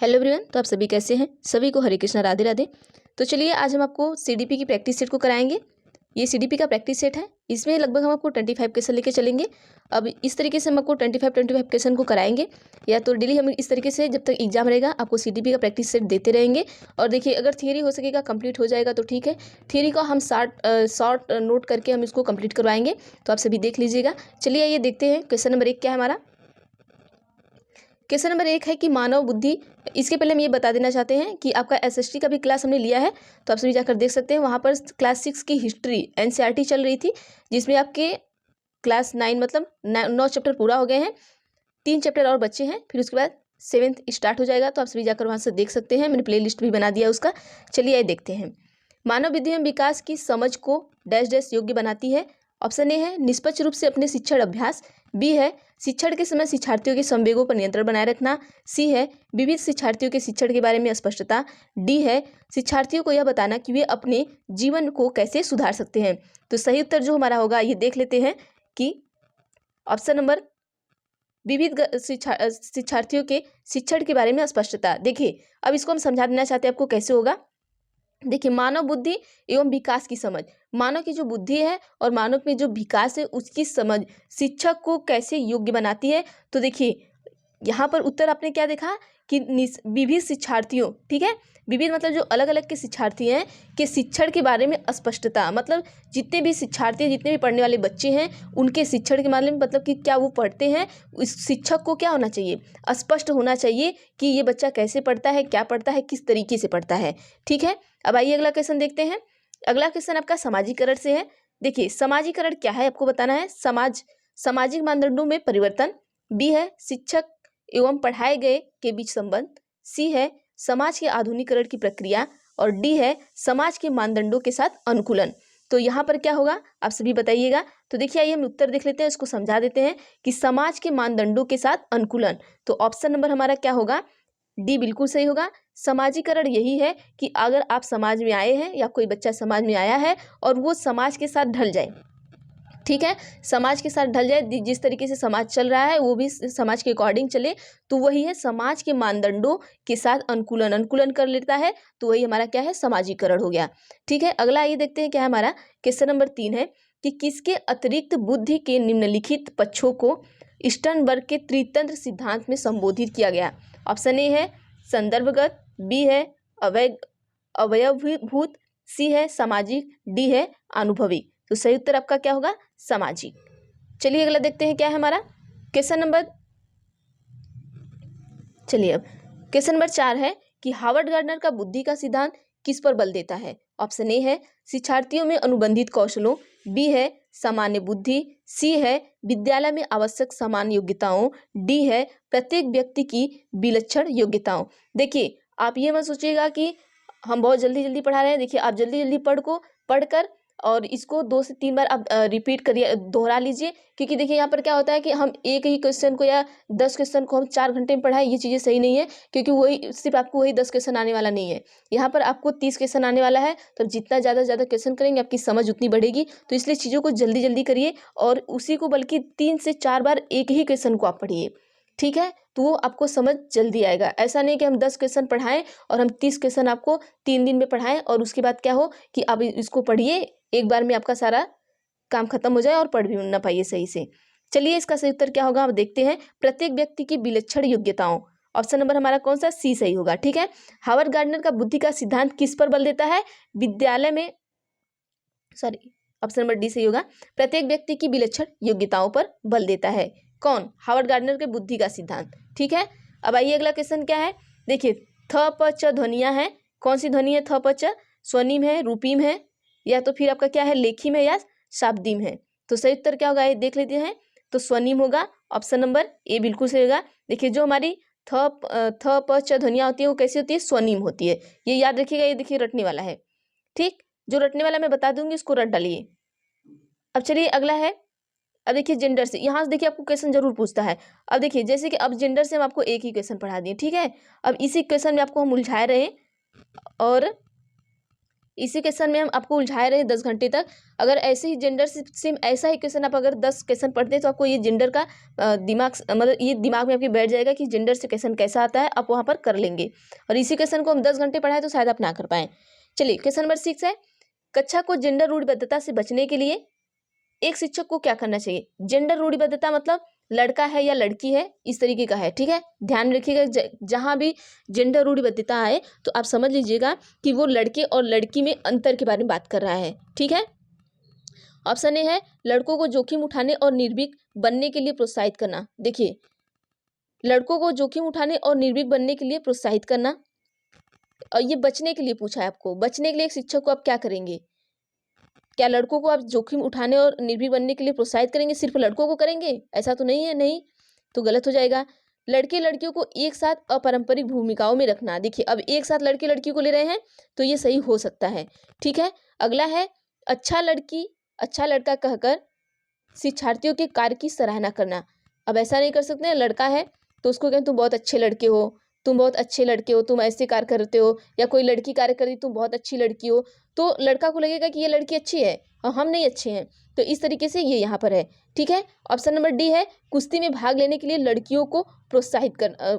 Hello everyone. तो आप सभी कैसे हैं? सभी को हरे कृष्णा, राधे राधे। तो चलिए आज हम आपको सीडीपी की प्रैक्टिस सेट को कराएंगे। ये सीडीपी का प्रैक्टिस सेट है। इसमें लगभग हम आपको 25 क्वेश्चन लेके चलेंगे। अब इस तरीके से हम आपको 25 क्वेश्चन को कराएंगे, या तो डेली हम इस तरीके से जब तक एग्जाम रहेगा आपको सीडीपी का प्रैक्टिस सेट देते रहेंगे। और देखिए, अगर थियरी हो सकेगा कंप्लीट हो जाएगा तो ठीक है, थियरी को हम शॉर्ट नोट करके हम इसको कंप्लीट करवाएंगे। तो आप सभी देख लीजिएगा। चलिए आइए देखते हैं क्वेश्चन नंबर 1 क्या है हमारा। क्वेश्चन नंबर 1 है कि मानव बुद्धि। इसके पहले हम ये बता देना चाहते हैं कि आपका एसएसटी का भी क्लास हमने लिया है, तो आप सभी जाकर देख सकते हैं। वहाँ पर क्लास 6 की हिस्ट्री एनसीईआरटी चल रही थी, जिसमें आपके क्लास 9 मतलब 9 चैप्टर पूरा हो गए हैं, 3 चैप्टर और बच्चे हैं, फिर उसके बाद 7th स्टार्ट हो जाएगा। तो आप सभी जाकर वहाँ से देख सकते हैं, मैंने प्ले लिस्ट भी बना दिया उसका। चलिए आइए देखते हैं। मानव बुद्धि में विकास की समझ को डैश डैश योग्य बनाती है। ऑप्शन ए है निष्पक्ष रूप से अपने शिक्षण अभ्यास। बी है शिक्षण के समय शिक्षार्थियों के संवेगों पर नियंत्रण बनाए रखना। सी है विविध शिक्षार्थियों के शिक्षण के बारे में स्पष्टता। डी है शिक्षार्थियों को यह बताना कि वे अपने जीवन को कैसे सुधार सकते हैं। तो सही उत्तर जो हमारा होगा ये देख लेते हैं कि ऑप्शन नंबर विविध शिक्षार्थियों के शिक्षण के बारे में स्पष्टता। देखिए, अब इसको हम समझा देना चाहते हैं आपको कैसे होगा। देखिए, मानव बुद्धि एवं विकास की समझ, मानव की जो बुद्धि है और मानव में जो विकास है उसकी समझ शिक्षक को कैसे योग्य बनाती है। तो देखिए, यहाँ पर उत्तर आपने क्या देखा कि विविध शिक्षार्थियों, ठीक है, विविध मतलब जो अलग अलग के शिक्षार्थी हैं के शिक्षण के बारे में स्पष्टता, मतलब जितने भी शिक्षार्थी हैं, जितने भी पढ़ने वाले बच्चे हैं, उनके शिक्षण के बारे में, मतलब कि क्या वो पढ़ते हैं, उस शिक्षक को क्या होना चाहिए, स्पष्ट होना चाहिए कि ये बच्चा कैसे पढ़ता है, क्या पढ़ता है, किस तरीके से पढ़ता है। ठीक है, अब आइए अगला क्वेश्चन देखते हैं। अगला क्वेश्चन आपका समाजीकरण से है। देखिए, समाजीकरण क्या है आपको बताना है। सामाजिक मानदंडों में परिवर्तन। बी है शिक्षक एवं पढ़ाए गए के बीच संबंध। सी है समाज के आधुनिकीकरण की प्रक्रिया। और डी है समाज के मानदंडों के साथ अनुकूलन। तो यहाँ पर क्या होगा आप सभी बताइएगा। तो देखिए, आइए हम उत्तर देख लेते हैं, इसको समझा देते हैं कि समाज के मानदंडों के साथ अनुकूलन। तो ऑप्शन नंबर हमारा क्या होगा, डी बिल्कुल सही होगा। समाजीकरण यही है कि अगर आप समाज में आए हैं या कोई बच्चा समाज में आया है और वो समाज के साथ ढल जाए, ठीक है, समाज के साथ ढल जाए, जिस तरीके से समाज चल रहा है वो भी समाज के अकॉर्डिंग चले, तो वही है समाज के मानदंडों के साथ अनुकूलन कर लेता है। तो वही हमारा क्या है, समाजीकरण हो गया। ठीक है, अगला आइए देखते हैं क्या है हमारा। क्वेश्चन नंबर 3 है कि किसके अतिरिक्त बुद्धि के निम्नलिखित पक्षों को स्टर्नबर्ग के त्रितंत्र सिद्धांत में संबोधित किया गया। ऑप्शन ए है संदर्भगत, बी है अवयवभूत, सी है सामाजिक, डी है अनुभवी। तो सही उत्तर आपका क्या होगा, सामाजिक। चलिए अगला देखते हैं क्या है हमारा क्वेश्चन नंबर। चलिए अब क्वेश्चन नंबर 4 है कि हार्वर्ड गार्डनर का बुद्धि का सिद्धांत किस पर बल देता है। ऑप्शन ए है शिक्षार्थियों में अनुबंधित कौशलों। बी है सामान्य बुद्धि। सी है विद्यालय में आवश्यक समान योग्यताओं। डी है प्रत्येक व्यक्ति की विलक्षण योग्यताओं। देखिए, आप ये मत सोचिएगा कि हम बहुत जल्दी जल्दी पढ़ा रहे हैं। देखिए, आप जल्दी जल्दी पढ़कर और इसको 2 से 3 बार आप रिपीट करिए, दोहरा लीजिए। क्योंकि देखिए, यहाँ पर क्या होता है कि हम एक ही क्वेश्चन को या 10 क्वेश्चन को हम 4 घंटे में पढ़ाएं, ये चीज़ें सही नहीं है। क्योंकि वही सिर्फ आपको वही 10 क्वेश्चन आने वाला नहीं है, यहाँ पर आपको 30 क्वेश्चन आने वाला है। तो जितना ज़्यादा से ज़्यादा क्वेश्चन करेंगे आपकी समझ उतनी बढ़ेगी। तो इसलिए चीज़ों को जल्दी जल्दी करिए और उसी को बल्कि 3 से 4 बार एक ही क्वेश्चन को आप पढ़िए। ठीक है, तो वो आपको समझ जल्दी आएगा। ऐसा नहीं कि हम 10 क्वेश्चन पढ़ाएं और हम 30 क्वेश्चन आपको 3 दिन में पढ़ाएं और उसके बाद क्या हो कि आप इसको पढ़िए, एक बार में आपका सारा काम खत्म हो जाए और पढ़ भी ना पाइए सही से। चलिए, इसका सही उत्तर क्या होगा आप देखते हैं। प्रत्येक व्यक्ति की विलक्षण योग्यताओं। ऑप्शन नंबर हमारा कौन सा, सी सही होगा। ठीक है, हार्वर्ड गार्डनर का बुद्धि का सिद्धांत किस पर बल देता है, विद्यालय में, सॉरी, ऑप्शन नंबर डी सही होगा। प्रत्येक व्यक्ति की विलक्षण योग्यताओं पर बल देता है। कौन, हार्वर्ड गार्डनर के बुद्धि का सिद्धांत। ठीक है, अब आइए अगला क्वेश्चन क्या है। देखिए, थ प च ध्वनियां हैं। कौन सी ध्वनि है, थ प च, स्वनिम है, रूपीम है, या तो फिर आपका क्या है, लेखिम है या शाब्दिम है। तो सही उत्तर क्या होगा ये देख लेते हैं। तो स्वनिम होगा, ऑप्शन नंबर ए बिल्कुल सही होगा। देखिए, जो हमारी थ प च ध्वनियां होती है वो कैसी होती है, स्वनिम होती है। ये याद रखिएगा, ये देखिए रटने वाला है। ठीक, जो रटने वाला मैं बता दूंगी उसको रट डालिए। अब चलिए अगला है। अब देखिए जेंडर से, यहाँ से देखिए आपको क्वेश्चन जरूर पूछता है। अब देखिए, जैसे कि अब जेंडर से हम आपको एक ही क्वेश्चन पढ़ा दिए, ठीक है। अब इसी क्वेश्चन में आपको हम उलझा रहे हैं और इसी क्वेश्चन में हम आपको उलझाए रहे 10 घंटे तक। अगर ऐसे ही जेंडर से सेम ऐसा ही क्वेश्चन आप अगर 10 क्वेश्चन पढ़ते हैं तो आपको ये जेंडर का दिमाग मतलब ये दिमाग में आपके बैठ जाएगा कि जेंडर से क्वेश्चन कैसा आता है, आप वहाँ पर कर लेंगे। और इसी क्वेश्चन को हम 10 घंटे पढ़ाएं तो शायद आप ना कर पाएँ। चलिए क्वेश्चन नंबर 6 है, कक्षा को जेंडर रूढ़िबद्धता से बचने के लिए एक शिक्षक को क्या करना चाहिए। जेंडर रूढ़िबद्धता मतलब लड़का है या लड़की है इस तरीके का है, ठीक है। ध्यान रखिएगा जहां भी जेंडर रूढ़िबद्धता आए तो आप समझ लीजिएगा कि वो लड़के और लड़की में अंतर के बारे में बात कर रहा है, ठीक है। ऑप्शन ए है, लड़कों को जोखिम उठाने और निर्भीक बनने के लिए प्रोत्साहित करना। देखिए, लड़कों को जोखिम उठाने और निर्भीक बनने के लिए प्रोत्साहित करना, और ये बचने के लिए पूछा है आपको। बचने के लिए एक शिक्षक को आप क्या करेंगे? क्या लड़कों को आप जोखिम उठाने और निर्भीक बनने के लिए प्रोत्साहित करेंगे? सिर्फ लड़कों को करेंगे? ऐसा तो नहीं है, नहीं तो गलत हो जाएगा। लड़के लड़कियों को एक साथ अपारंपरिक भूमिकाओं में रखना। देखिए, अब एक साथ लड़के लड़की को ले रहे हैं तो ये सही हो सकता है, ठीक है। अगला है, अच्छा लड़की अच्छा लड़का कहकर शिक्षार्थियों के कार्य की सराहना करना। अब ऐसा नहीं कर सकते हैं, लड़का है तो उसको कहें तुम बहुत अच्छे लड़के हो, तुम बहुत अच्छे लड़के हो, तुम ऐसे कार्य करते हो, या कोई लड़की कार्य कर रही तुम बहुत अच्छी लड़की हो, तो लड़का को लगेगा कि ये लड़की अच्छी है और हम नहीं अच्छे हैं। तो इस तरीके से ये यहाँ पर है, ठीक है। ऑप्शन नंबर डी है, कुश्ती में भाग लेने के लिए लड़कियों को प्रोत्साहित करना,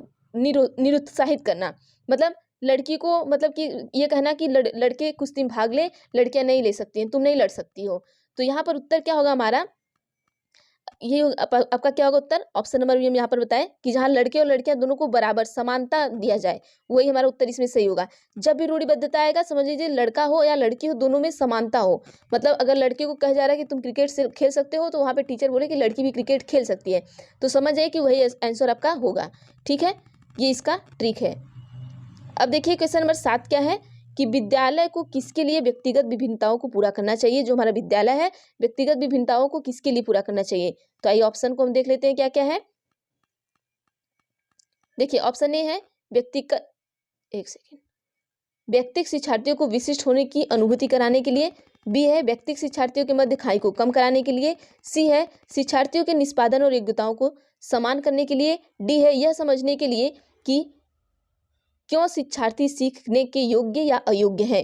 निरुत्साहित करना। मतलब लड़की को मतलब कि ये कहना कि लड़के कुश्ती में भाग ले, लड़कियां नहीं ले सकती हैं, तुम नहीं लड़ सकती हो। तो यहाँ पर उत्तर क्या होगा हमारा, ये आपका क्या होगा उत्तर। ऑप्शन नंबर बी हम यहाँ पर बताएं कि जहाँ लड़के और लड़कियां दोनों को बराबर समानता दिया जाए, वही हमारा उत्तर इसमें सही होगा। जब भी रूढ़िबद्धता आएगा समझ लीजिए लड़का हो या लड़की हो दोनों में समानता हो। मतलब अगर लड़के को कहा जा रहा है कि तुम क्रिकेट से खेल सकते हो तो वहाँ पे टीचर बोले कि लड़की भी क्रिकेट खेल सकती है, तो समझ जाए कि वही आंसर आपका होगा, ठीक है। ये इसका ट्रिक है। अब देखिए क्वेश्चन नंबर 7 क्या है कि विद्यालय को किसके लिए व्यक्तिगत विभिन्नताओं को पूरा करना चाहिए। जो हमारा विद्यालय है व्यक्तिगत विभिन्नताओं को किसके लिए पूरा करना चाहिए। तो आइए ऑप्शन को हम देख लेते हैं क्या क्या है। देखिए, ऑप्शन ए है व्यक्तिगत, एक सेकेंड, व्यक्तिगत शिक्षार्थियों को विशिष्ट होने की अनुभूति कराने के लिए। बी है व्यक्तिगत शिक्षार्थियों के मध्य खाई को कम कराने के लिए। सी है शिक्षार्थियों के निष्पादन और योग्यताओं को समान करने के लिए। डी है यह समझने के लिए कि क्यों शिक्षार्थी सीखने के योग्य या अयोग्य है।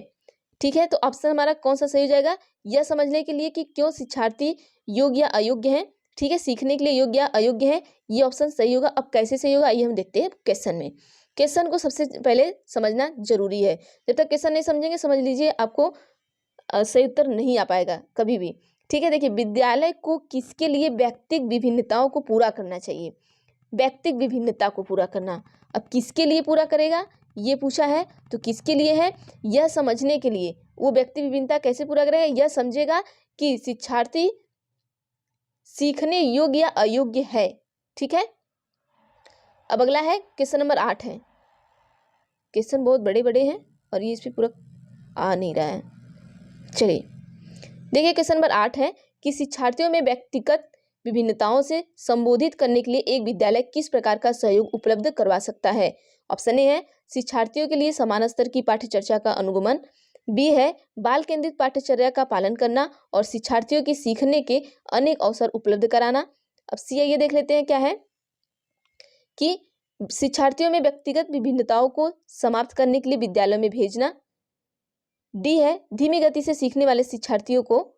ठीक है, तो ऑप्शन हमारा कौन सा सही हो जाएगा, यह समझने के लिए कि क्यों शिक्षार्थी योग्य या अयोग्य है। ठीक है, सीखने के लिए योग्य या अयोग्य है, ये ऑप्शन सही होगा। अब कैसे सही होगा ये हम देखते हैं क्वेश्चन में। क्वेश्चन को सबसे पहले समझना जरूरी है। जब तक क्वेश्चन नहीं समझेंगे समझ लीजिए आपको सही उत्तर नहीं आ पाएगा कभी भी। ठीक है, देखिए विद्यालय को किसके लिए व्यक्तिगत विभिन्नताओं को पूरा करना चाहिए। व्यक्तिगत विभिन्नता को पूरा करना, अब किसके लिए पूरा करेगा ये पूछा है, तो किसके लिए है, यह समझने के लिए। वो व्यक्ति विभिन्नता कैसे पूरा करेगा, यह समझेगा कि शिक्षार्थी सीखने योग्य या अयोग्य है। ठीक है, अब अगला है क्वेश्चन नंबर 8 है। क्वेश्चन बहुत बड़े बड़े हैं और ये इस पे पूरा आ नहीं रहा है। चलिए देखिए, क्वेश्चन नंबर 8 है कि शिक्षार्थियों में व्यक्तिगत विभिन्नताओं से संबोधित करने के लिए एक विद्यालय किस प्रकार का सहयोग उपलब्ध करवा सकता है। ऑप्शन ए है शिक्षार्थियों के लिए समान स्तर की पाठ्यचर्या का अनुगमन। बी है बाल केंद्रित पाठ्यचर्या का पालन करना और शिक्षार्थियों की सीखने के अनेक अवसर उपलब्ध कराना। अब सी ये देख लेते हैं क्या है कि शिक्षार्थियों में व्यक्तिगत विभिन्नताओं को समाप्त करने के लिए विद्यालय में भेजना। डी है धीमी गति से सीखने वाले शिक्षार्थियों को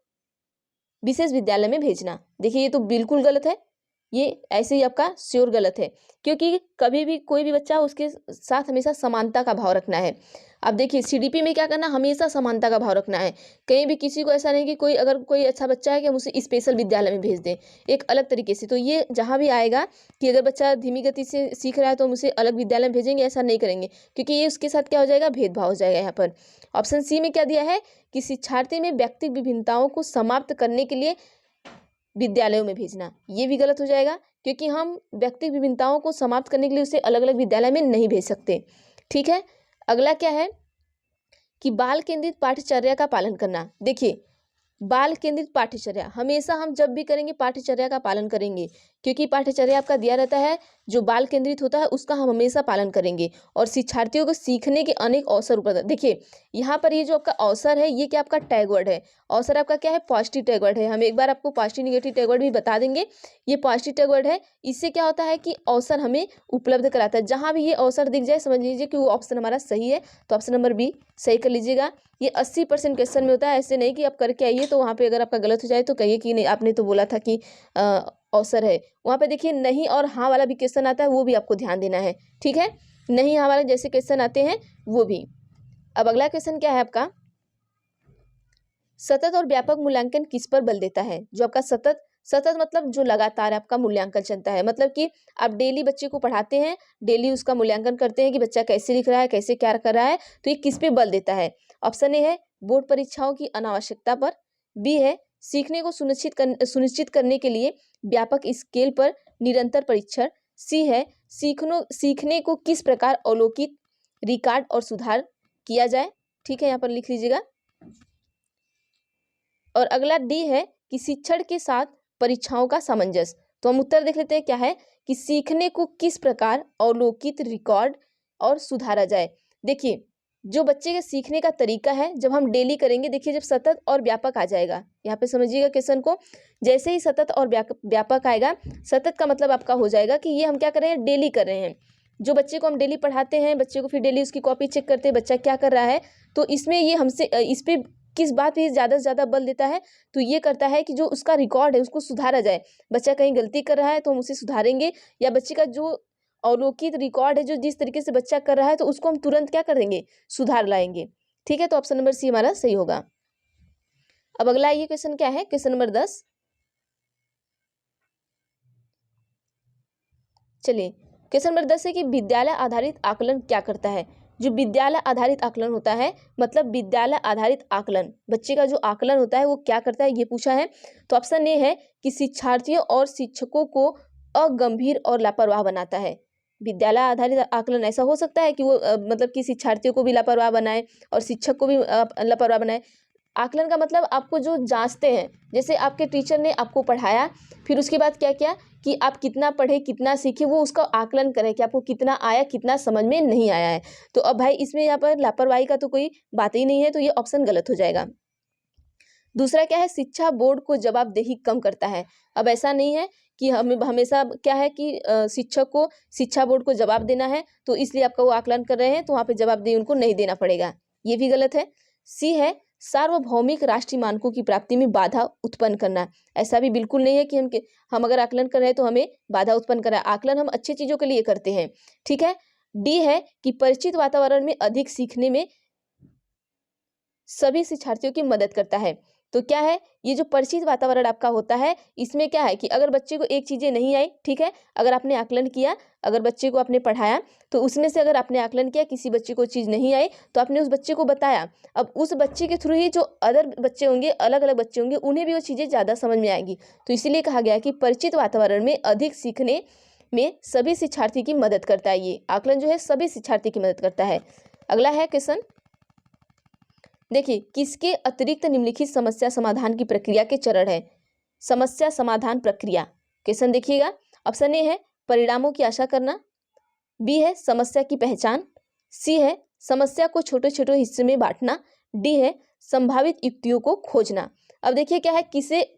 विशेष विद्यालय में भेजना। देखिए ये तो बिल्कुल गलत है, ये ऐसे ही आपका श्योर गलत है, क्योंकि कभी भी कोई भी बच्चा उसके साथ हमेशा समानता का भाव रखना है। अब देखिए सीडीपी में क्या करना, हमेशा समानता का भाव रखना है। कहीं भी किसी को ऐसा नहीं कि कोई अगर कोई अच्छा बच्चा है कि हम उसे स्पेशल विद्यालय में भेज दें एक अलग तरीके से। तो ये जहाँ भी आएगा कि अगर बच्चा धीमी गति से सीख रहा है तो हम उसे अलग विद्यालय में भेजेंगे, ऐसा नहीं करेंगे, क्योंकि ये उसके साथ क्या हो जाएगा, भेदभाव हो जाएगा। यहाँ पर ऑप्शन सी में क्या दिया है कि शिक्षार्थी में व्यक्तिगत विभिन्नताओं को समाप्त करने के लिए विद्यालयों में भेजना, ये भी गलत हो जाएगा, क्योंकि हम व्यक्तिगत विभिन्नताओं को समाप्त करने के लिए उसे अलग अलग विद्यालय में नहीं भेज सकते। ठीक है, अगला क्या है कि बाल केंद्रित पाठ्यचर्या का पालन करना। देखिए बाल केंद्रित पाठ्यचर्या हमेशा हम जब भी करेंगे पाठ्यचर्या का पालन करेंगे, क्योंकि पाठ्यचर्या आपका दिया रहता है, जो बाल केंद्रित होता है उसका हम हमेशा पालन करेंगे और शिक्षार्थियों को सीखने के अनेक अवसर उपलब्ध। देखिए यहाँ पर ये जो आपका अवसर है ये क्या आपका टैग वर्ड है। अवसर आपका क्या है, पॉजिटिव टैग वर्ड है। हम एक बार आपको पॉजिटिव निगेटिव टैग वर्ड भी बता देंगे। ये पॉजिटिव टैग वर्ड है, इससे क्या होता है कि अवसर हमें उपलब्ध कराता है। जहाँ भी ये अवसर दिख जाए समझ लीजिए कि वो ऑप्शन हमारा सही है, तो ऑप्शन नंबर बी सही कर लीजिएगा। ये 80% क्वेश्चन में होता है, ऐसे नहीं कि आप करके आइए तो वहाँ पे अगर आपका गलत हो जाए तो कहिए कि नहीं आपने तो बोला था कि अवसर है। वहाँ पे देखिए नहीं और हाँ वाला भी क्वेश्चन आता है, वो भी आपको ध्यान देना है, ठीक है। नहीं हाँ वाला जैसे क्वेश्चन आते हैं वो भी। अब अगला क्वेश्चन क्या है आपका, सतत और व्यापक मूल्यांकन किस पर बल देता है। जो आपका सतत सतत मतलब जो लगातार आपका मूल्यांकन चलता है, मतलब कि आप डेली बच्चे को पढ़ाते हैं, डेली उसका मूल्यांकन करते हैं कि बच्चा कैसे लिख रहा है, कैसे क्या कर रहा है, तो ये किस पे बल देता है। ऑप्शन ए है बोर्ड परीक्षाओं की अनावश्यकता पर, बी है सीखने को सुनिश्चित करने के लिए व्यापक स्केल पर निरंतर परीक्षण, सी है सीखने को किस प्रकार अवलोकित रिकॉर्ड और सुधार किया जाए। ठीक है, यहाँ पर लिख लीजिएगा। और अगला डी है कि शिक्षण के साथ परीक्षाओं का सामंजस्य। तो हम उत्तर देख लेते हैं क्या है कि सीखने को किस प्रकार अवलोकित रिकॉर्ड और सुधारा जाए। देखिए जो बच्चे के सीखने का तरीका है जब हम डेली करेंगे, देखिए जब सतत और व्यापक आ जाएगा, यहाँ पे समझिएगा क्वेश्चन को, जैसे ही सतत और व्यापक आएगा, सतत का मतलब आपका हो जाएगा कि ये हम क्या कर रहे हैं, डेली कर रहे हैं। जो बच्चे को हम डेली पढ़ाते हैं, बच्चे को फिर डेली उसकी कॉपी चेक करते हैं बच्चा क्या कर रहा है, तो इसमें ये हमसे इस पे किस बात पे ज़्यादा से ज़्यादा बल देता है, तो ये करता है कि जो उसका रिकॉर्ड है उसको सुधारा जाए। बच्चा कहीं गलती कर रहा है तो हम उसे सुधारेंगे, या बच्चे का जो अवलोकित रिकॉर्ड है जो जिस तरीके से बच्चा कर रहा है तो उसको हम तुरंत क्या कर देंगे, सुधार लाएंगे। ठीक है, तो ऑप्शन नंबर सी हमारा सही होगा। अब अगला ये क्वेश्चन क्या है, क्वेश्चन नंबर 10। चलिए क्वेश्चन नंबर 10 है कि विद्यालय आधारित आकलन क्या करता है। जो विद्यालय आधारित आकलन होता है, मतलब विद्यालय आधारित आकलन बच्चे का जो आकलन होता है वो क्या करता है, ये पूछा है। तो ऑप्शन ए है कि शिक्षार्थियों और शिक्षकों को अगंभीर और लापरवाह बनाता है। विद्यालय आधारित आकलन ऐसा हो सकता है कि वो मतलब कि शिक्षार्थियों को भी लापरवाह बनाए और शिक्षक को भी लापरवाह बनाए। आकलन का मतलब आपको जो जांचते हैं, जैसे आपके टीचर ने आपको पढ़ाया, फिर उसके बाद क्या किया कि आप कितना पढ़े कितना सीखे, वो उसका आकलन करें कि आपको कितना आया कितना समझ में नहीं आया है। तो अब भाई इसमें यहाँ पर लापरवाही का तो कोई बात ही नहीं है, तो ये ऑप्शन गलत हो जाएगा। दूसरा क्या है, शिक्षा बोर्ड को जवाबदेही कम करता है। अब ऐसा नहीं है कि हमें हमेशा क्या है कि शिक्षक को शिक्षा बोर्ड को जवाब देना है, तो इसलिए आपका वो आकलन कर रहे हैं तो वहाँ पे जवाबदेही उनको नहीं देना पड़ेगा, ये भी गलत है। सी है सार्वभौमिक राष्ट्रीय मानकों की प्राप्ति में बाधा उत्पन्न करना। ऐसा भी बिल्कुल नहीं है कि हम अगर आकलन कर रहे हैं तो हमें बाधा उत्पन्न करा। आकलन हम अच्छी चीजों के लिए करते हैं। ठीक है। डी है कि परिचित वातावरण में अधिक सीखने में सभी शिक्षार्थियों की मदद करता है। तो क्या है, ये जो परिचित वातावरण आपका होता है, इसमें क्या है कि अगर बच्चे को एक चीज़ें नहीं आई, ठीक है, अगर आपने आकलन किया, अगर बच्चे को आपने पढ़ाया, तो उसमें से अगर आपने आकलन किया किसी बच्चे को चीज़ नहीं आई तो आपने उस बच्चे को बताया। अब उस बच्चे के थ्रू ही जो अदर बच्चे होंगे, अलग अलग बच्चे होंगे, उन्हें भी वो चीज़ें ज़्यादा समझ में आएंगी। तो इसीलिए कहा गया कि परिचित वातावरण में अधिक सीखने में सभी शिक्षार्थी की मदद करता है। ये आकलन जो है सभी शिक्षार्थी की मदद करता है। अगला है क्वेश्चन, देखिए किसके अतिरिक्त निम्नलिखित समस्या समाधान की प्रक्रिया के चरण है। समस्या समाधान प्रक्रिया, क्वेश्चन देखिएगा। ऑप्शन ए है परिणामों की आशा करना, बी है समस्या की पहचान, सी है समस्या को छोटे छोटे हिस्से में बांटना, डी है संभावित युक्तियों को खोजना। अब देखिए क्या है,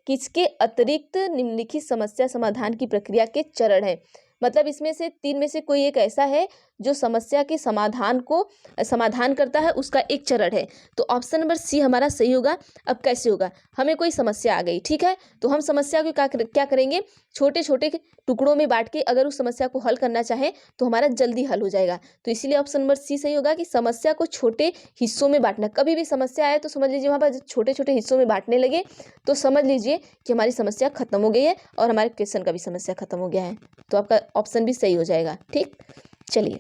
किसके अतिरिक्त निम्नलिखित समस्या समाधान की प्रक्रिया के चरण है, मतलब इसमें से तीन में से कोई एक ऐसा है जो समस्या के समाधान को समाधान करता है, उसका एक चरण है। तो ऑप्शन नंबर सी हमारा सही होगा। अब कैसे होगा, हमें कोई समस्या आ गई, ठीक है, तो हम समस्या को क्या करेंगे, छोटे छोटे टुकड़ों में बांट के अगर उस समस्या को हल करना चाहें तो हमारा जल्दी हल हो जाएगा। तो इसीलिए ऑप्शन नंबर सी सही होगा कि समस्या को छोटे हिस्सों में बांटना। कभी भी समस्या आए तो समझ लीजिए वहाँ पर छोटे छोटे हिस्सों में बांटने लगे तो समझ लीजिए कि हमारी समस्या खत्म हो गई है और हमारे क्वेश्चन का भी समस्या खत्म हो गया है। तो आपका ऑप्शन भी सही हो जाएगा। ठीक, चलिए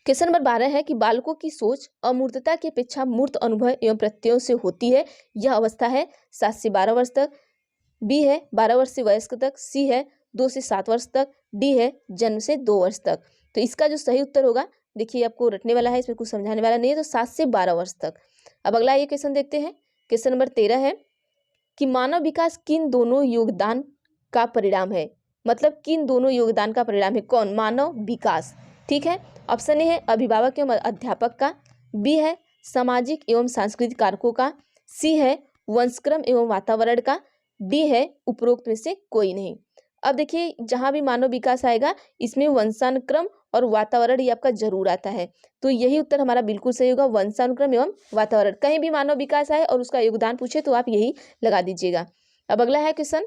क्वेश्चन नंबर 12 है कि बालकों की सोच अमूर्तता की अपेक्षा मूर्त अनुभव एवं प्रत्ययों से होती है। यह अवस्था है 7 से 12 वर्ष तक, बी है 12 वर्ष से वयस्क तक, सी है 2 से 7 वर्ष तक, डी है जन्म से 2 वर्ष तक। तो इसका जो सही उत्तर होगा, देखिए आपको रटने वाला है, इसमें कुछ समझाने वाला नहीं है, तो 7 से 12 वर्ष तक। अब अगला ये क्वेश्चन देखते हैं। क्वेश्चन नंबर 13 है कि मानव विकास किन दोनों योगदान का परिणाम है, मतलब किन दोनों योगदान का परिणाम है? कौन? मानव विकास। ठीक है, ऑप्शन ए है अभिभावक एवं अध्यापक का, बी है सामाजिक एवं सांस्कृतिक कारकों का, सी है वंशक्रम एवं वातावरण का, डी है उपरोक्त में से कोई नहीं। अब देखिए जहां भी मानव विकास आएगा इसमें वंशानुक्रम और वातावरण ये आपका जरूर आता है, तो यही उत्तर हमारा बिल्कुल सही होगा, वंशानुक्रम एवं वातावरण। कहीं भी मानव विकास आए और उसका योगदान पूछे तो आप यही लगा दीजिएगा। अब अगला है क्वेश्चन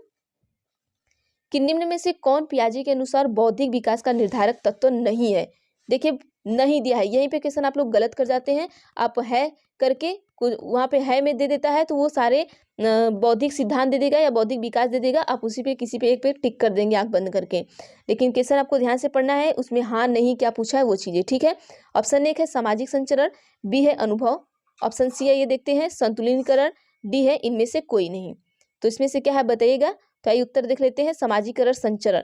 कि निम्न में से कौन पियाजे के अनुसार बौद्धिक विकास का निर्धारक तत्व नहीं है? देखिए नहीं दिया है, यहीं पे क्वेश्चन आप लोग गलत कर जाते हैं। आप है करके वहाँ पे है में दे देता है तो वो सारे बौद्धिक सिद्धांत दे देगा या बौद्धिक विकास दे देगा, आप उसी पे किसी पे एक पे टिक कर देंगे आंख बंद करके। लेकिन क्वेश्चन आपको ध्यान से पढ़ना है, उसमें हाँ नहीं क्या पूछा है वो चीजें। ठीक है, ऑप्शन एक है सामाजिक संचरण, बी है अनुभव, ऑप्शन सी है ये देखते हैं संतुलिनीकरण, डी है इनमें से कोई नहीं। तो इसमें से क्या है बताइएगा? तो आइए उत्तर देख लेते हैं, सामाजिकरण संचरण।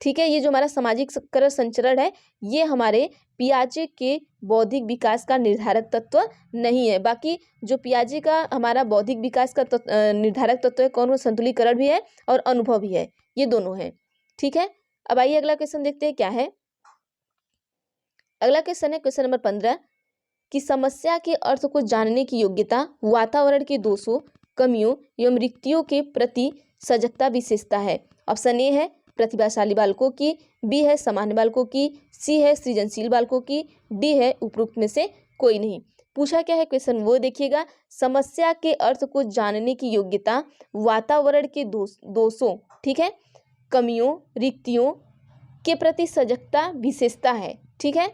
ठीक है, ये जो हमारा सामाजिकरण संचरण है ये हमारे पियाजे के बौद्धिक विकास का निर्धारक तत्व नहीं है। बाकी जो पियाजे का हमारा बौद्धिक विकास का निर्धारक तत्व है कौन? वो संतुलीकरण भी है और अनुभव भी है, ये दोनों है। ठीक है, अब आइए अगला क्वेश्चन देखते हैं क्या है। अगला क्वेश्चन है क्वेश्चन नंबर 15 कि समस्या के अर्थ को जानने की योग्यता वातावरण के दोषों, कमियों एवं रिक्तियों के प्रति सजगता विशेषता है। ऑप्शन ए है प्रतिभाशाली बालकों की, बी है सामान्य बालकों की, सी है सृजनशील बालकों की, डी है उपरोक्त में से कोई नहीं। पूछा क्या है क्वेश्चन वो देखिएगा, समस्या के अर्थ को जानने की योग्यता वातावरण के दोषों, ठीक है, कमियों, रिक्तियों के प्रति सजगता विशेषता है। ठीक है,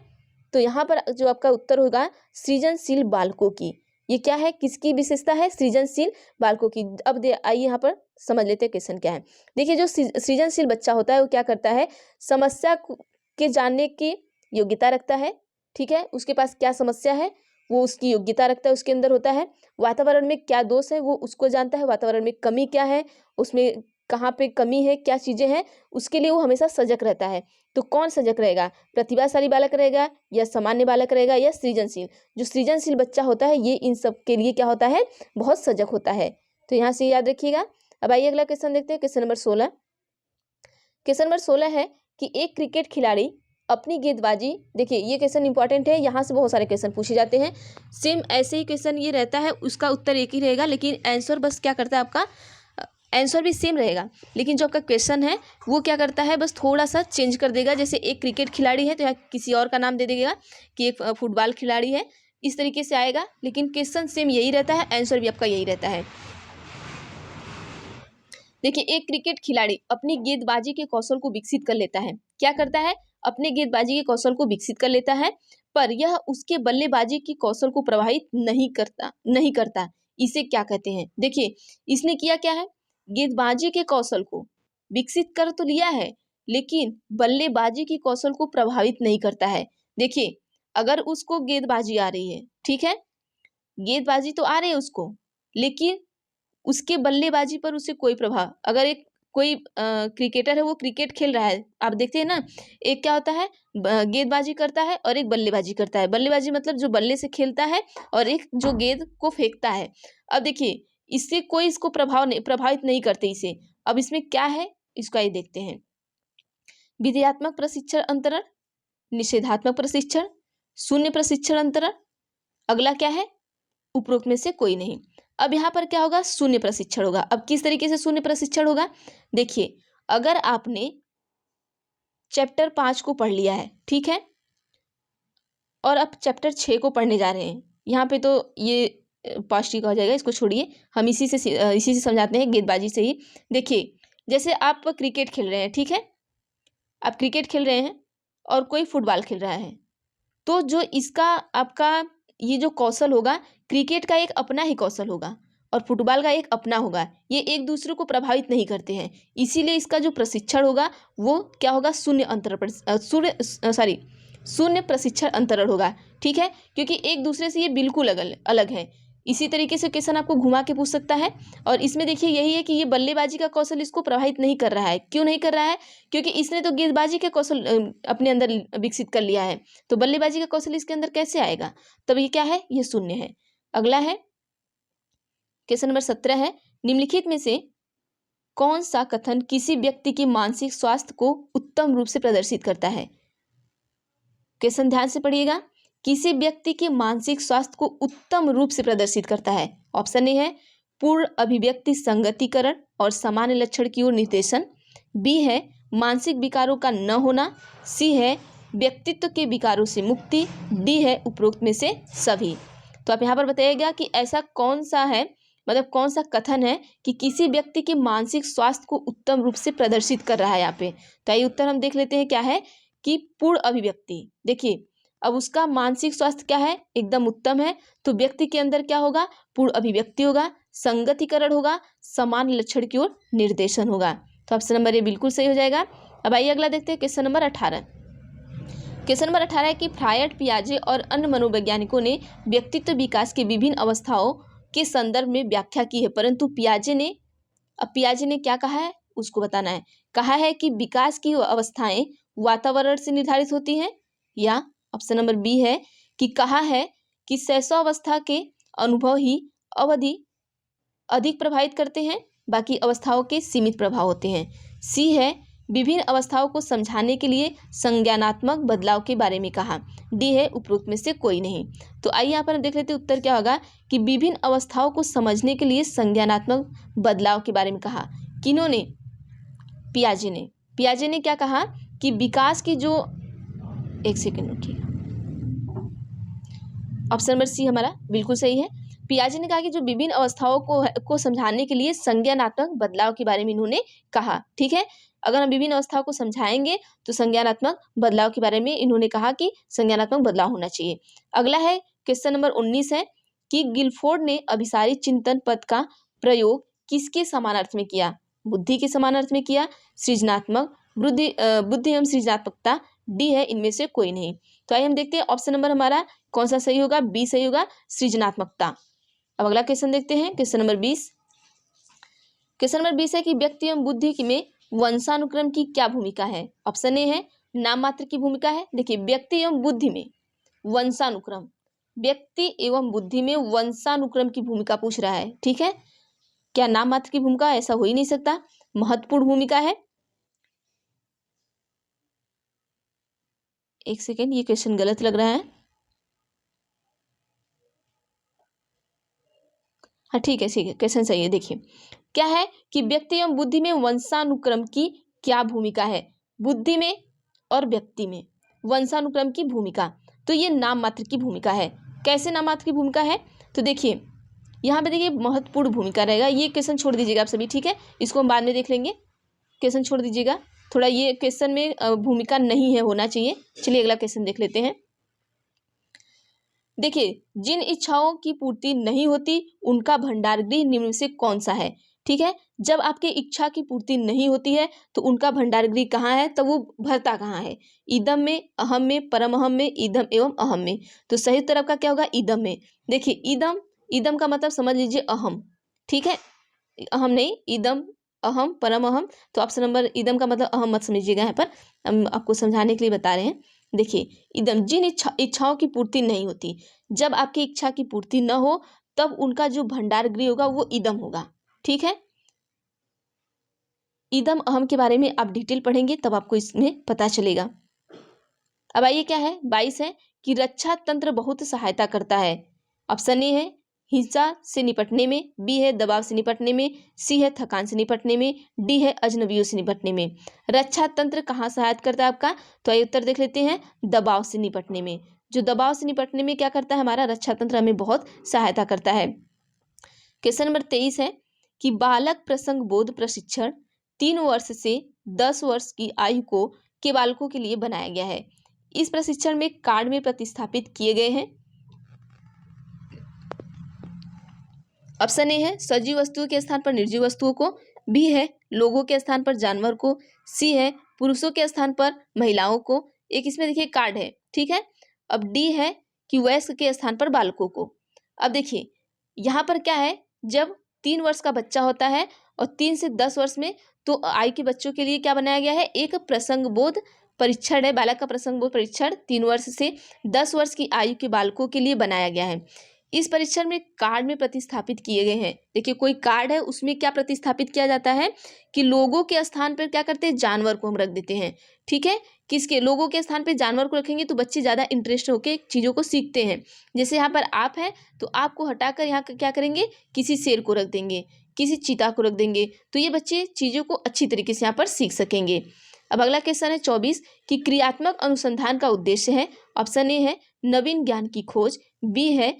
तो यहाँ पर जो आपका उत्तर होगा सृजनशील बालकों की। ये क्या है, किसकी विशेषता है? सृजनशील बालकों की। अब आइए यहाँ पर समझ लेते हैं क्वेश्चन क्या है। देखिए जो सृजनशील बच्चा होता है वो क्या करता है, समस्या के जानने की योग्यता रखता है। ठीक है, उसके पास क्या समस्या है वो उसकी योग्यता रखता है, उसके अंदर होता है। वातावरण में क्या दोष है वो उसको जानता है, वातावरण में कमी क्या है, उसमें कहाँ पे कमी है, क्या चीजें हैं, उसके लिए वो हमेशा सजग रहता है। तो कौन सजग रहेगा? प्रतिभाशाली बालक रहेगा या सामान्य बालक रहेगा या सृजनशील? जो सृजनशील बच्चा होता है ये इन सब के लिए क्या होता है, बहुत सजग होता है। तो यहाँ से याद रखिएगा। अब आइए अगला क्वेश्चन देखते हैं, क्वेश्चन नंबर 16। क्वेश्चन नंबर 16 है कि एक क्रिकेट खिलाड़ी अपनी गेंदबाजी, देखिए ये क्वेश्चन इंपॉर्टेंट है, यहाँ से बहुत सारे क्वेश्चन पूछे जाते हैं। सेम ऐसे ही क्वेश्चन ये रहता है, उसका उत्तर एक ही रहेगा लेकिन आंसर बस क्या करता है, आपका आंसर भी सेम रहेगा लेकिन जो आपका क्वेश्चन है वो क्या करता है, बस थोड़ा सा चेंज कर देगा। जैसे एक क्रिकेट खिलाड़ी है तो यहाँ किसी और का नाम दे देगा कि एक फुटबॉल खिलाड़ी है, इस तरीके से आएगा, लेकिन क्वेश्चन सेम यही रहता है, आंसर भी आपका यही रहता है। देखिए एक क्रिकेट खिलाड़ी अपनी गेंदबाजी के कौशल को विकसित कर लेता है। क्या करता है? अपने गेंदबाजी के कौशल को विकसित कर लेता है, पर यह उसके बल्लेबाजी की कौशल को प्रभावित नहीं करता। इसे क्या कहते हैं? देखिए इसने किया क्या है, गेंदबाजी के कौशल को विकसित कर तो लिया है लेकिन बल्लेबाजी की कौशल को प्रभावित नहीं करता है। देखिए अगर उसको गेंदबाजी आ रही है, ठीक है, गेंदबाजी तो आ रही है उसको, लेकिन उसके बल्लेबाजी पर उसे कोई प्रभाव, अगर एक कोई क्रिकेटर है वो क्रिकेट खेल रहा है, आप देखते हैं ना, एक क्या होता है गेंदबाजी करता है और एक बल्लेबाजी करता है। बल्लेबाजी मतलब जो बल्ले से खेलता है और एक जो गेंद को फेंकता है। अब देखिए इससे कोई इसको प्रभावित नहीं करते इसे। अब इसमें क्या है इसका ये देखते हैं, विधेयात्मक प्रशिक्षण अंतरण, निषेधात्मक प्रशिक्षण, शून्य प्रशिक्षण अंतरण, अगला क्या है, उपरोक्त में से कोई नहीं। अब यहाँ पर क्या होगा, शून्य प्रशिक्षण होगा। अब किस तरीके से शून्य प्रशिक्षण होगा, देखिए अगर आपने चैप्टर 5 को पढ़ लिया है, ठीक है, और अब चैप्टर 6 को पढ़ने जा रहे हैं, यहाँ पे तो ये पॉजिटिव का हो जाएगा, इसको छोड़िए, हम इसी से समझाते हैं, गेंदबाजी से ही। देखिए जैसे आप क्रिकेट खेल रहे हैं, ठीक है, आप क्रिकेट खेल रहे हैं और कोई फुटबॉल खेल रहा है, तो जो इसका आपका ये जो कौशल होगा, क्रिकेट का एक अपना ही कौशल होगा और फुटबॉल का एक अपना होगा, ये एक दूसरे को प्रभावित नहीं करते हैं। इसीलिए इसका जो प्रशिक्षण होगा वो क्या होगा, शून्य प्रशिक्षण अंतरण होगा। ठीक है, क्योंकि एक दूसरे से ये बिल्कुल अलग है। इसी तरीके से क्वेश्चन आपको घुमा के पूछ सकता है। और इसमें देखिए यही है कि ये बल्लेबाजी का कौशल इसको प्रभावित नहीं कर रहा है। क्यों नहीं कर रहा है? क्योंकि इसने तो गेंदबाजी का कौशल अपने अंदर विकसित कर लिया है, तो बल्लेबाजी का कौशल इसके अंदर कैसे आएगा? तब ये क्या है, ये शून्य है। अगला है क्वेश्चन नंबर 17 है, निम्नलिखित में से कौन सा कथन किसी व्यक्ति के मानसिक स्वास्थ्य को उत्तम रूप से प्रदर्शित करता है? क्वेश्चन ध्यान से पढ़िएगा। किसी व्यक्ति के मानसिक स्वास्थ्य को उत्तम रूप से प्रदर्शित करता है। ऑप्शन ए है पूर्ण अभिव्यक्ति संगतिकरण और सामान्य लक्षण की ओर निर्देशन, बी है मानसिक विकारों का न होना, सी है व्यक्तित्व के विकारों से मुक्ति, डी है उपरोक्त में से सभी। तो आप यहाँ पर बताइएगा कि ऐसा कौन सा है, मतलब कौन सा कथन है कि किसी व्यक्ति के मानसिक स्वास्थ्य को उत्तम रूप से प्रदर्शित कर रहा है यहाँ पे। तो ये उत्तर हम देख लेते हैं क्या है कि पूर्ण अभिव्यक्ति। देखिए अब उसका मानसिक स्वास्थ्य क्या है, एकदम उत्तम है, तो व्यक्ति के अंदर क्या होगा, पूर्ण अभिव्यक्ति होगा, संगतिकरण होगा, समान लक्षण की ओर निर्देशन होगा। तो ऑप्शन नंबर ए बिल्कुल सही हो जाएगा। अब आइए अगला देखते हैं क्वेश्चन नंबर 18। क्वेश्चन नंबर 18 है कि फ्रायड, पियाजे और अन्य मनोवैज्ञानिकों ने व्यक्तित्व विकास की विभिन्न अवस्थाओं के संदर्भ में व्याख्या की है, परंतु पियाजे ने क्या कहा है उसको बताना है। कहा है कि विकास की अवस्थाएं वातावरण से निर्धारित होती हैं, या ऑप्शन नंबर बी है कि कहा है कि शैशवावस्था के अनुभव ही अवधि अधिक प्रभावित करते हैं, बाकी अवस्थाओं के सीमित प्रभाव होते हैं, सी है विभिन्न अवस्थाओं को समझाने के लिए संज्ञानात्मक बदलाव के बारे में कहा, डी है उपरोक्त में से कोई नहीं। तो आइए यहाँ पर देख लेते हैं उत्तर क्या होगा कि विभिन्न अवस्थाओं को समझने के लिए संज्ञानात्मक बदलाव के बारे में कहा। किन्होंने? पियाजे ने क्या कहा कि विकास की जो, एक सेकेंड रुकिए, ऑप्शन नंबर सी हमारा बिल्कुल सही है। पियाजे ने कहा कि जो विभिन्न अवस्थाओं को समझाने के लिए संज्ञानात्मक बदलाव के बारे में इन्होंने कहा। ठीक है, अगर हम विभिन्न अवस्थाओं को समझाएंगे तो संज्ञानात्मक बदलाव के बारे में इन्होंने कहा कि संज्ञानात्मक बदलाव होना चाहिए। अगला है क्वेश्चन नंबर 19 है कि गिलफोर्ड ने अभिसारी चिंतन पद का प्रयोग किसके समान अर्थ में किया? बुद्धि के समान अर्थ में किया, सृजनात्मक बुद्धि एवं सृजनात्मकता, डी है इनमें से कोई नहीं। तो आइए हम देखते हैं ऑप्शन नंबर हमारा कौन सा सही होगा, बी सही होगा, सृजनात्मकता। अब अगला क्वेश्चन देखते हैं क्वेश्चन नंबर 20। क्वेश्चन नंबर 20 है कि व्यक्ति एवं बुद्धि में वंशानुक्रम की क्या भूमिका है? ऑप्शन ए है नाम मात्र की भूमिका है। देखिए व्यक्ति एवं बुद्धि में वंशानुक्रम, व्यक्ति एवं बुद्धि में वंशानुक्रम की भूमिका पूछ रहा है। ठीक है, क्या नाम मात्र की भूमिका? ऐसा हो ही नहीं सकता, महत्वपूर्ण भूमिका है। एक सेकेंड, ये क्वेश्चन गलत लग रहा है। हाँ ठीक है, क्वेश्चन सही है। देखिए क्या है कि व्यक्ति एवं बुद्धि में वंशानुक्रम की क्या भूमिका है? बुद्धि में और व्यक्ति में वंशानुक्रम की भूमिका, तो ये नाम मात्र की भूमिका है। कैसे नाम मात्र की भूमिका है? तो देखिए यहाँ पे देखिए महत्वपूर्ण भूमिका रहेगा। ये क्वेश्चन छोड़ दीजिएगा आप सभी, ठीक है, इसको हम बाद में देख लेंगे। क्वेश्चन छोड़ दीजिएगा, थोड़ा ये क्वेश्चन में भूमिका नहीं है, होना चाहिए। चलिए अगला क्वेश्चन देख लेते हैं। देखिए जिन इच्छाओं की पूर्ति नहीं होती उनका भंडार गृह निम्न से कौन सा है? ठीक है, जब आपके इच्छा की पूर्ति नहीं होती है तो उनका भंडार गृह कहाँ है, तो वो भरता कहाँ है? इदम में, अहम में, परम अहम में, इदम एवं अहम में। तो सही उत्तर आपका क्या होगा? इदम में। देखिए इदम का मतलब समझ लीजिए अहम, ठीक है, अहम नहीं, इदम, अहम, परम अहम। तो ऑप्शन नंबर इदम का मतलब अहम मत समझिएगा, यहाँ पर हम आपको समझाने के लिए बता रहे हैं। देखिए इदम, जिन इच्छाओं की पूर्ति नहीं होती, जब आपकी इच्छा की पूर्ति न हो तब उनका जो भंडार गृह होगा वो इदम होगा। ठीक है, इदम अहम के बारे में आप डिटेल पढ़ेंगे तब आपको इसमें पता चलेगा। अब आइए क्या है 22 है कि रक्षा तंत्र बहुत सहायता करता है। ऑप्शन ए है हिंसा से निपटने में, बी है दबाव से निपटने में, सी है थकान से निपटने में, डी है अजनबियों से निपटने में। रक्षा तंत्र कहाँ सहायता करता है आपका? तो आइए उत्तर देख लेते हैं, दबाव से निपटने में। जो दबाव से निपटने में क्या करता है हमारा रक्षा तंत्र, हमें बहुत सहायता करता है। क्वेश्चन नंबर 23 है कि बालक प्रसंग बोध प्रशिक्षण 3 वर्ष से 10 वर्ष की आयु के बालकों के लिए बनाया गया है। इस प्रशिक्षण में कार्ड में प्रतिस्थापित किए गए हैं। ऑप्शन ए है सजीव वस्तुओं के स्थान पर निर्जीव वस्तुओं को, बी है लोगों के स्थान पर जानवर को, सी है पुरुषों के स्थान पर महिलाओं को। एक इसमें देखिए कार्ड है, ठीक है। अब डी है कि वयस्क के स्थान पर बालकों को। अब देखिए यहाँ पर क्या है, जब 3 वर्ष का बच्चा होता है और 3 से 10 वर्ष में, तो आयु के बच्चों के लिए क्या बनाया गया है, एक प्रसंग बोध परीक्षण है। बालक का प्रसंग बोध परीक्षण 3 वर्ष से 10 वर्ष की आयु के बालकों के लिए बनाया गया है। इस परीक्षण में कार्ड में प्रतिस्थापित किए गए हैं। देखिए कोई कार्ड है, उसमें क्या प्रतिस्थापित किया जाता है कि लोगों के स्थान पर क्या करते हैं, जानवर को हम रख देते हैं। ठीक है, किसके, लोगों के स्थान पे जानवर को रखेंगे तो बच्चे ज़्यादा इंटरेस्ट होकर चीज़ों को सीखते हैं। जैसे यहाँ पर आप है तो आपको हटाकर यहाँ क्या करेंगे, किसी शेर को रख देंगे, किसी चीता को रख देंगे, तो ये बच्चे चीज़ों को अच्छी तरीके से यहाँ पर सीख सकेंगे। अब अगला क्वेश्चन है 24 कि क्रियात्मक अनुसंधान का उद्देश्य है। ऑप्शन ए है नवीन ज्ञान की खोज, बी है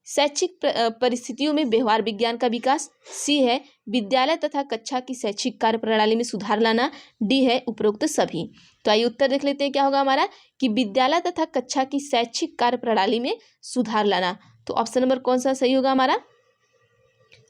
शैक्षिक परिस्थितियों में व्यवहार विज्ञान का विकास, सी है विद्यालय तथा कक्षा की शैक्षिक कार्य प्रणाली में सुधार लाना, डी है उपरोक्त सभी। तो आइए उत्तर देख लेते हैं क्या होगा हमारा कि विद्यालय तथा कक्षा की शैक्षिक कार्य प्रणाली में सुधार लाना। तो ऑप्शन नंबर कौन सा सही होगा हमारा,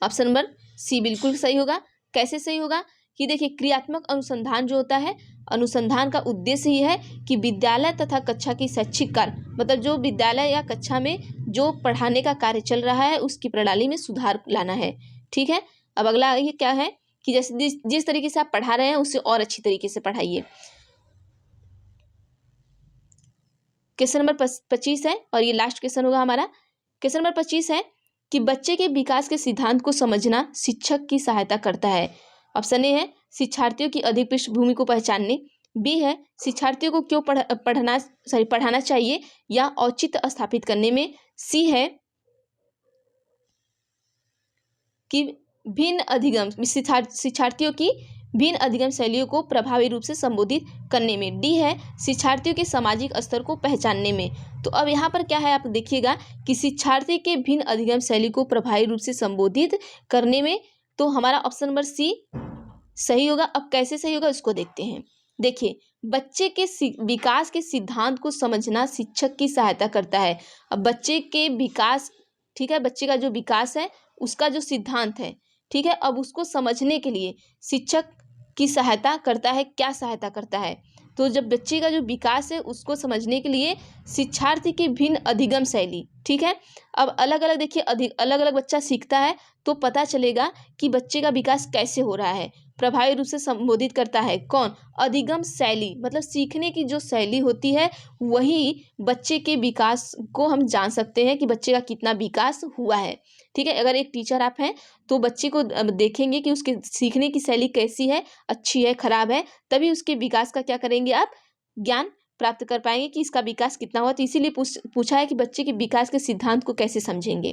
ऑप्शन नंबर सी बिल्कुल सही होगा। कैसे सही होगा कि देखिए क्रियात्मक अनुसंधान जो होता है, अनुसंधान का उद्देश्य ही है कि विद्यालय तथा कक्षा की शैक्षिक कार्य, मतलब जो विद्यालय या कक्षा में जो पढ़ाने का कार्य चल रहा है उसकी प्रणाली में सुधार लाना है। ठीक है, अब अगला ये क्या है कि जैसे जिस तरीके से आप पढ़ा रहे हैं उससे और अच्छी तरीके से पढ़ाइए। क्वेश्चन नंबर 25 है और ये लास्ट क्वेश्चन होगा हमारा। क्वेश्चन नंबर 25 है कि बच्चे के विकास के सिद्धांत को समझना शिक्षक की सहायता करता है। ऑप्शन ए है शिक्षार्थियों की अधिक पृष्ठभूमि को पहचानने, बी है शिक्षार्थियों को क्यों पढ़ाना चाहिए या औचित्य स्थापित करने में, सी है कि भिन्न अधिगम शिक्षार्थियों की भिन्न अधिगम शैलियों को प्रभावी रूप से संबोधित करने में, डी है शिक्षार्थियों के सामाजिक स्तर को पहचानने में। तो अब यहाँ पर क्या है आप देखिएगा कि शिक्षार्थी के भिन्न अधिगम शैली को प्रभावी रूप से संबोधित करने में, तो हमारा ऑप्शन नंबर सी सही होगा। अब कैसे सही होगा उसको देखते हैं। देखिए बच्चे के विकास के सिद्धांत को समझना शिक्षक की सहायता करता है। अब बच्चे के विकास, ठीक है, बच्चे का जो विकास है उसका जो सिद्धांत है, ठीक है, अब उसको समझने के लिए शिक्षक की सहायता करता है। क्या सहायता करता है, तो जब बच्चे का जो विकास है उसको समझने के लिए शिक्षार्थी की भिन्न अधिगम शैली, ठीक है, अब अलग अलग देखिए अलग अलग बच्चा सीखता है तो पता चलेगा कि बच्चे का विकास कैसे हो रहा है। प्रभावी रूप से संबोधित करता है कौन, अधिगम शैली, मतलब सीखने की जो शैली होती है वही बच्चे के विकास को हम जान सकते हैं कि बच्चे का कितना विकास हुआ है। ठीक है, अगर एक टीचर आप हैं तो बच्चे को देखेंगे कि उसके सीखने की शैली कैसी है, अच्छी है, खराब है, तभी उसके विकास का क्या करेंगे आप, ज्ञान प्राप्त कर पाएंगे कि इसका विकास कितना हुआ। तो इसीलिए पूछा है कि बच्चे के विकास के सिद्धांत को कैसे समझेंगे,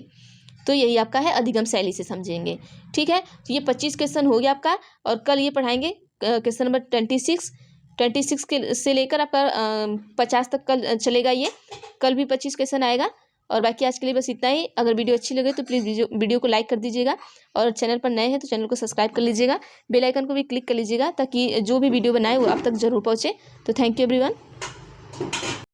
तो यही आपका है अधिगम शैली से समझेंगे। ठीक है, तो ये 25 क्वेश्चन हो गया आपका, और कल ये पढ़ाएंगे क्वेश्चन नंबर 26 के से लेकर आपका 50 तक कल चलेगा। ये कल भी 25 क्वेश्चन आएगा। और बाकी आज के लिए बस इतना ही। अगर वीडियो अच्छी लगे तो प्लीज़ वीडियो को लाइक कर दीजिएगा, और चैनल पर नए हैं तो चैनल को सब्सक्राइब कर लीजिएगा, बेल आइकन को भी क्लिक कर लीजिएगा ताकि जो भी वीडियो बनाए वो आप तक जरूर पहुँचे। तो थैंक यू एवरीवन।